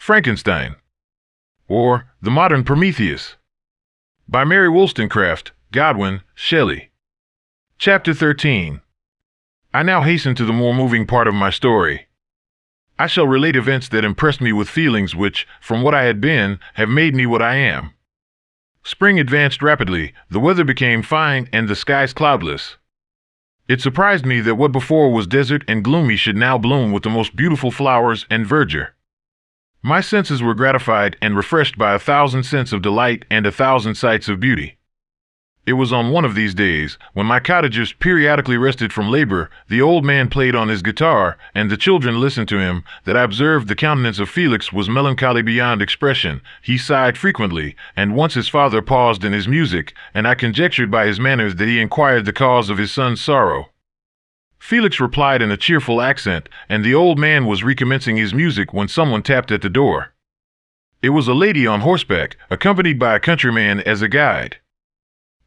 Frankenstein, or The Modern Prometheus, by Mary Wollstonecraft, Godwin, Shelley. Chapter 13. I now hasten to the more moving part of my story. I shall relate events that impressed me with feelings which, from what I had been, have made me what I am. Spring advanced rapidly, the weather became fine, and the skies cloudless. It surprised me that what before was desert and gloomy should now bloom with the most beautiful flowers and verdure. My senses were gratified and refreshed by 1,000 scents of delight and 1,000 sights of beauty. It was on one of these days, when my cottagers periodically rested from labor, the old man played on his guitar, and the children listened to him, that I observed the countenance of Felix was melancholy beyond expression. He sighed frequently, and once his father paused in his music, and I conjectured by his manners that he inquired the cause of his son's sorrow. Felix replied in a cheerful accent, and the old man was recommencing his music when someone tapped at the door. It was a lady on horseback, accompanied by a countryman as a guide.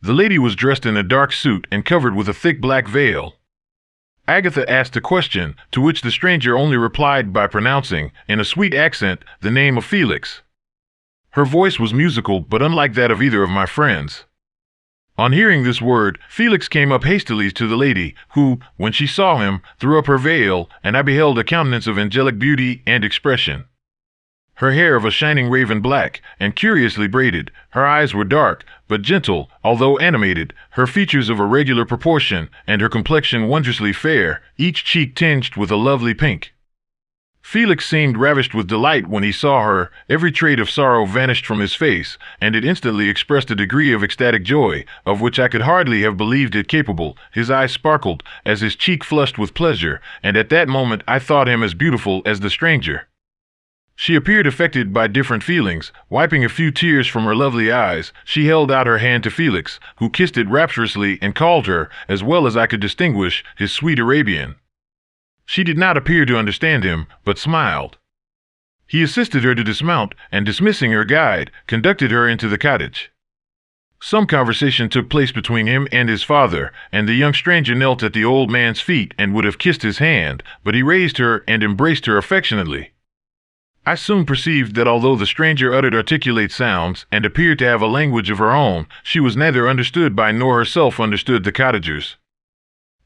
The lady was dressed in a dark suit and covered with a thick black veil. Agatha asked a question, to which the stranger only replied by pronouncing, in a sweet accent, the name of Felix. Her voice was musical, but unlike that of either of my friends. On hearing this word, Felix came up hastily to the lady, who, when she saw him, threw up her veil, and I beheld a countenance of angelic beauty and expression. Her hair of a shining raven black, and curiously braided, her eyes were dark, but gentle, although animated, her features of a regular proportion, and her complexion wondrously fair, each cheek tinged with a lovely pink. Felix seemed ravished with delight when he saw her. Every trait of sorrow vanished from his face, and it instantly expressed a degree of ecstatic joy, of which I could hardly have believed it capable. His eyes sparkled, as his cheek flushed with pleasure, and at that moment I thought him as beautiful as the stranger. She appeared affected by different feelings. Wiping a few tears from her lovely eyes, she held out her hand to Felix, who kissed it rapturously and called her, as well as I could distinguish, his sweet Arabian. She did not appear to understand him, but smiled. He assisted her to dismount, and dismissing her guide, conducted her into the cottage. Some conversation took place between him and his father, and the young stranger knelt at the old man's feet and would have kissed his hand, but he raised her and embraced her affectionately. I soon perceived that although the stranger uttered articulate sounds and appeared to have a language of her own, she was neither understood by nor herself understood the cottagers.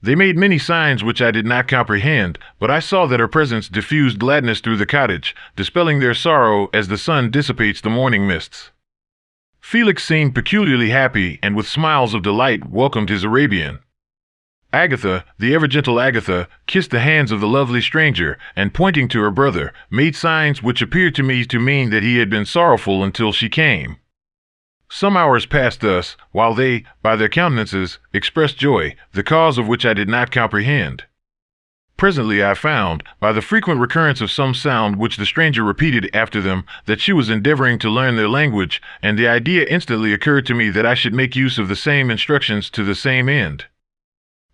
They made many signs which I did not comprehend, but I saw that her presence diffused gladness through the cottage, dispelling their sorrow as the sun dissipates the morning mists. Felix seemed peculiarly happy, and with smiles of delight welcomed his Arabian. Agatha, the ever-gentle Agatha, kissed the hands of the lovely stranger, and pointing to her brother, made signs which appeared to me to mean that he had been sorrowful until she came. Some hours passed thus, while they, by their countenances, expressed joy, the cause of which I did not comprehend. Presently I found, by the frequent recurrence of some sound which the stranger repeated after them, that she was endeavoring to learn their language, and the idea instantly occurred to me that I should make use of the same instructions to the same end.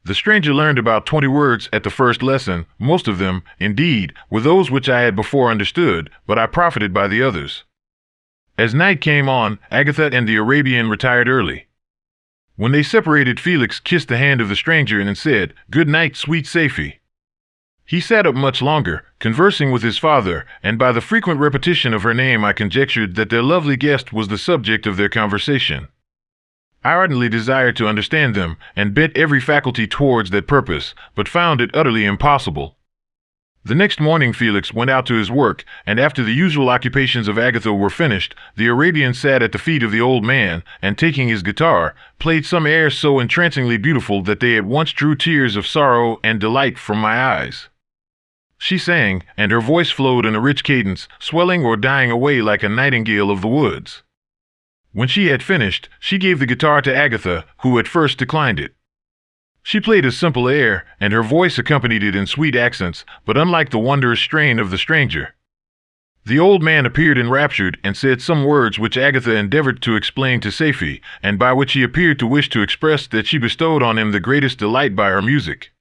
The stranger learned about 20 words at the first lesson. Most of them, indeed, were those which I had before understood, but I profited by the others. As night came on, Agatha and the Arabian retired early. When they separated, Felix kissed the hand of the stranger and said, "Good night, sweet Safie." He sat up much longer, conversing with his father, and by the frequent repetition of her name I conjectured that their lovely guest was the subject of their conversation. I ardently desired to understand them, and bent every faculty towards that purpose, but found it utterly impossible. The next morning Felix went out to his work, and after the usual occupations of Agatha were finished, the Arabian sat at the feet of the old man, and taking his guitar, played some airs so entrancingly beautiful that they at once drew tears of sorrow and delight from my eyes. She sang, and her voice flowed in a rich cadence, swelling or dying away like a nightingale of the woods. When she had finished, she gave the guitar to Agatha, who at first declined it. She played a simple air, and her voice accompanied it in sweet accents, but unlike the wondrous strain of the stranger. The old man appeared enraptured, and said some words which Agatha endeavored to explain to Safie, and by which he appeared to wish to express that she bestowed on him the greatest delight by her music.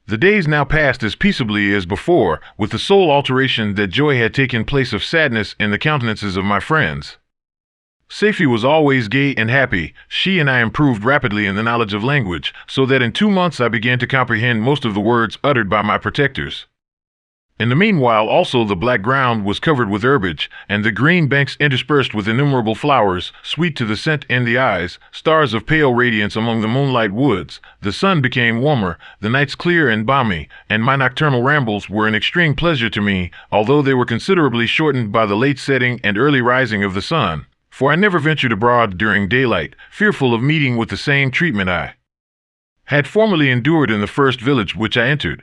The days now passed as peaceably as before, with the sole alteration that joy had taken place of sadness in the countenances of my friends. Safie was always gay and happy. She and I improved rapidly in the knowledge of language, so that in 2 months I began to comprehend most of the words uttered by my protectors. In the meanwhile, also the black ground was covered with herbage, and the green banks interspersed with innumerable flowers, sweet to the scent and the eyes, stars of pale radiance among the moonlight woods. The sun became warmer, the nights clear and balmy, and my nocturnal rambles were an extreme pleasure to me, although they were considerably shortened by the late setting and early rising of the sun. For I never ventured abroad during daylight, fearful of meeting with the same treatment I had formerly endured in the first village which I entered.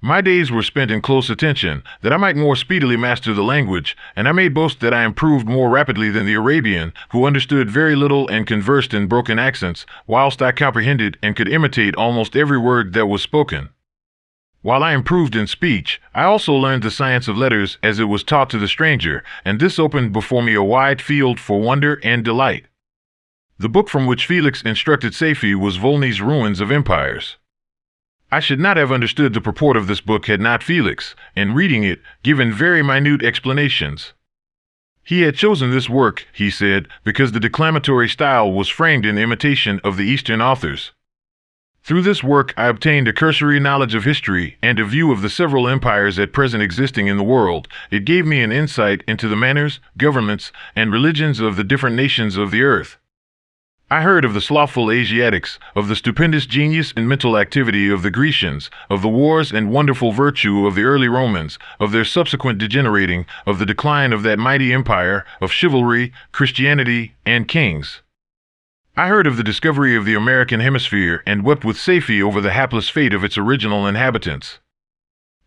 My days were spent in close attention, that I might more speedily master the language, and I may boast that I improved more rapidly than the Arabian, who understood very little and conversed in broken accents, whilst I comprehended and could imitate almost every word that was spoken. While I improved in speech, I also learned the science of letters as it was taught to the stranger, and this opened before me a wide field for wonder and delight. The book from which Felix instructed Safie was Volney's Ruins of Empires. I should not have understood the purport of this book had not Felix, in reading it, given very minute explanations. He had chosen this work, he said, because the declamatory style was framed in imitation of the Eastern authors. Through this work I obtained a cursory knowledge of history and a view of the several empires at present existing in the world. It gave me an insight into the manners, governments, and religions of the different nations of the earth. I heard of the slothful Asiatics, of the stupendous genius and mental activity of the Grecians, of the wars and wonderful virtue of the early Romans, of their subsequent degenerating, of the decline of that mighty empire, of chivalry, Christianity, and kings. I heard of the discovery of the American hemisphere and wept with Safie over the hapless fate of its original inhabitants.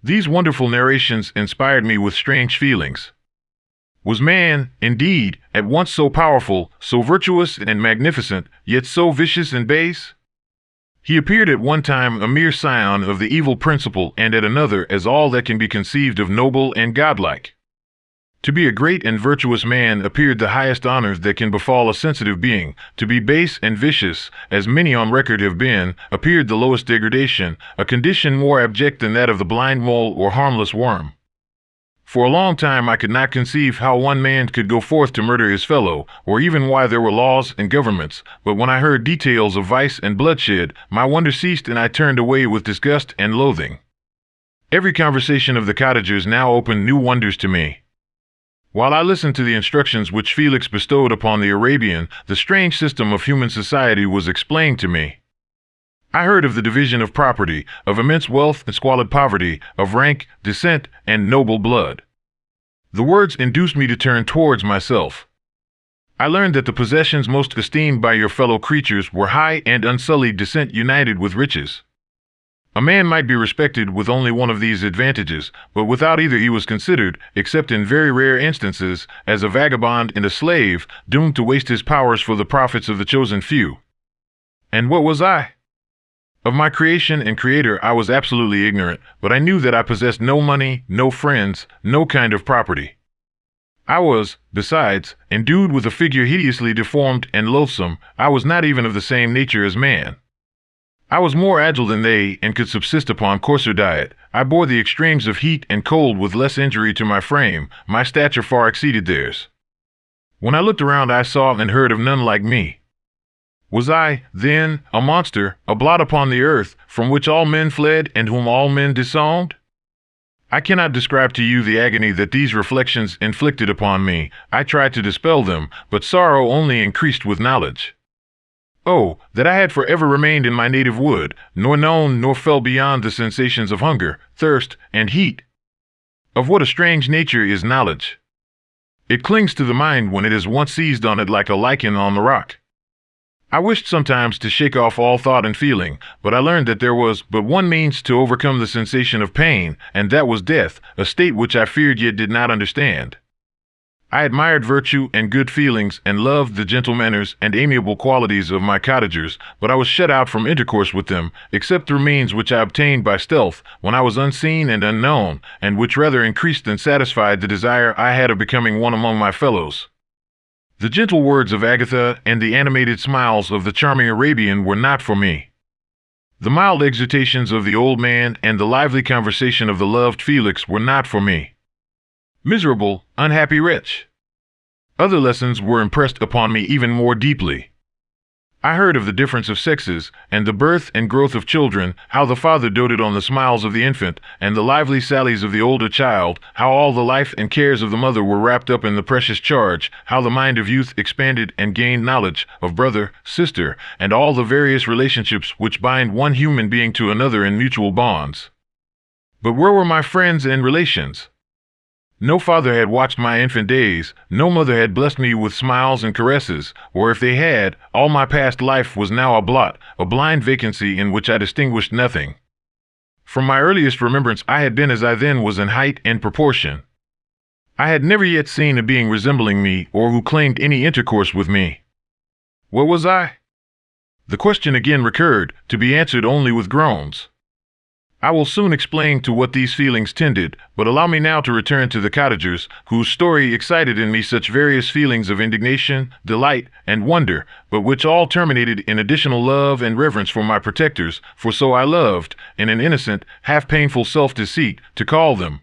These wonderful narrations inspired me with strange feelings. Was man, indeed, at once so powerful, so virtuous and magnificent, yet so vicious and base? He appeared at one time a mere scion of the evil principle, and at another as all that can be conceived of noble and godlike. To be a great and virtuous man appeared the highest honors that can befall a sensitive being. To be base and vicious, as many on record have been, appeared the lowest degradation, a condition more abject than that of the blind mole or harmless worm. For a long time I could not conceive how one man could go forth to murder his fellow, or even why there were laws and governments, but when I heard details of vice and bloodshed, my wonder ceased and I turned away with disgust and loathing. Every conversation of the cottagers now opened new wonders to me. While I listened to the instructions which Felix bestowed upon the Arabian, the strange system of human society was explained to me. I heard of the division of property, of immense wealth and squalid poverty, of rank, descent, and noble blood. The words induced me to turn towards myself. I learned that the possessions most esteemed by your fellow creatures were high and unsullied descent united with riches. A man might be respected with only one of these advantages, but without either he was considered, except in very rare instances, as a vagabond and a slave, doomed to waste his powers for the profits of the chosen few. And what was I? Of my creation and creator I was absolutely ignorant, but I knew that I possessed no money, no friends, no kind of property. I was, besides, endued with a figure hideously deformed and loathsome. I was not even of the same nature as man. I was more agile than they and could subsist upon coarser diet. I bore the extremes of heat and cold with less injury to my frame. My stature far exceeded theirs. When I looked around I saw and heard of none like me. Was I, then, a monster, a blot upon the earth, from which all men fled and whom all men disowned? I cannot describe to you the agony that these reflections inflicted upon me. I tried to dispel them, but sorrow only increased with knowledge. Oh, that I had forever remained in my native wood, nor known nor felt beyond the sensations of hunger, thirst, and heat. Of what a strange nature is knowledge! It clings to the mind when it has once seized on it like a lichen on the rock. I wished sometimes to shake off all thought and feeling, but I learned that there was but one means to overcome the sensation of pain, and that was death, a state which I feared yet did not understand. I admired virtue and good feelings and loved the gentle manners and amiable qualities of my cottagers, but I was shut out from intercourse with them, except through means which I obtained by stealth, when I was unseen and unknown, and which rather increased than satisfied the desire I had of becoming one among my fellows. The gentle words of Agatha and the animated smiles of the charming Arabian were not for me. The mild exhortations of the old man and the lively conversation of the loved Felix were not for me. Miserable, unhappy wretch! Other lessons were impressed upon me even more deeply. I heard of the difference of sexes, and the birth and growth of children, how the father doted on the smiles of the infant, and the lively sallies of the older child, how all the life and cares of the mother were wrapped up in the precious charge, how the mind of youth expanded and gained knowledge of brother, sister, and all the various relationships which bind one human being to another in mutual bonds. But where were my friends and relations? No father had watched my infant days, no mother had blessed me with smiles and caresses, or if they had, all my past life was now a blot, a blind vacancy in which I distinguished nothing. From my earliest remembrance I had been as I then was in height and proportion. I had never yet seen a being resembling me or who claimed any intercourse with me. What was I? The question again recurred, to be answered only with groans. I will soon explain to what these feelings tended, but allow me now to return to the cottagers, whose story excited in me such various feelings of indignation, delight, and wonder, but which all terminated in additional love and reverence for my protectors, for so I loved, in an innocent, half-painful self-deceit, to call them.